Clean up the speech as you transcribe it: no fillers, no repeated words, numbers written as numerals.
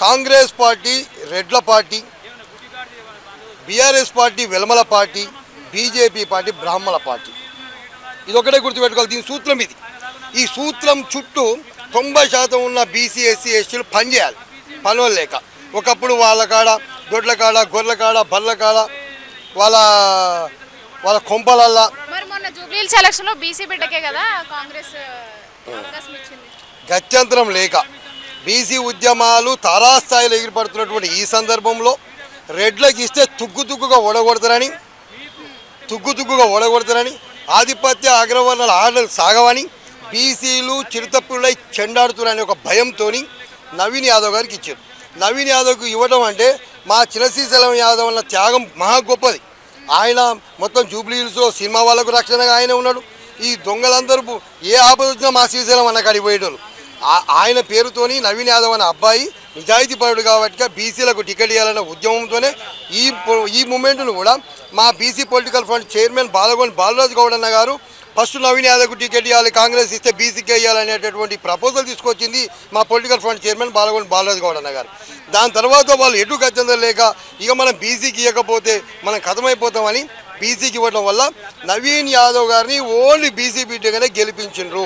Congress party రెడ్ల party, BRS party వెలమల party, BJP party బ్రాహ్మణ పార్టీ. ఇది ఒకటే గుర్తుపెట్టుకోవాలి. దీని సూత్రం ఇది. ఈ సూత్రం చుట్టూ 90% ఉన్న బీసీ ఎస్సీ ఎస్టీలు పనిచేయాలి. పనులు లేక ఒకప్పుడు వాళ్ళ కాడ దొడ్ల కాడ గొర్రెల కాడ బర్ల కాడ వాళ్ళ వాళ్ళ కొంపలల్లా గత్యంతరం లేక బీసీ ఉద్యమాలు తారాస్థాయిలో ఎగిరిపడుతున్నటువంటి ఈ సందర్భంలో రెడ్లకి ఇస్తే తుగ్గుతుగ్గుగా ఓడగొడతారని ఆధిపత్య అగ్రవర్ణాల ఆటలు సాగవని బీసీలు చిరుతప్పులై చెండాడుతున్నారని ఒక భయంతో నవీన్ యాదవ్ గారికి ఇచ్చారు. నవీన్ యాదవ్కి ఇవ్వడం అంటే మా శ్రీశైలం యాదవ్ అన్న త్యాగం మహా గొప్పది. ఆయన మొత్తం జూబ్లీ హిల్స్లో సినిమా వాళ్ళకు రక్షణగా ఆయన ఉన్నాడు. ఈ దొంగలందరూ ఏ ఆపద వచ్చినా మా శ్రీశైలం అన్న కాడికి పోయేటోళ్ళు. ఆయన పేరుతోని నవీన్ యాదవ్ అనే అబ్బాయి నిజాయితీ పరుడు కాబట్టి బీసీలకు టికెట్ ఇవ్వాలన్న ఉద్యమంతోనే ఈ మూమెంట్ను కూడా మా BC political front chairman Balaraju Goud అన్న గారు ఫస్ట్ నవీన్ యాదవ్కు టికెట్ ఇవ్వాలి, కాంగ్రెస్ ఇస్తే బీసీకే ఇవ్వాలనేటటువంటి ప్రపోజల్ తీసుకొచ్చింది మా political front chairman Balaraju Goud అన్న గారు. దాని తర్వాత వాళ్ళు ఎటు గత్యంతరం లేక ఇక మనం బీసీకి ఇవ్వకపోతే మనం ఖతమైపోతామని బీసీకి ఇవ్వడం వల్ల నవీన్ యాదవ్ గారిని ఓన్లీ బీసీ బిడ్డగానే గెలిపించిండ్రు.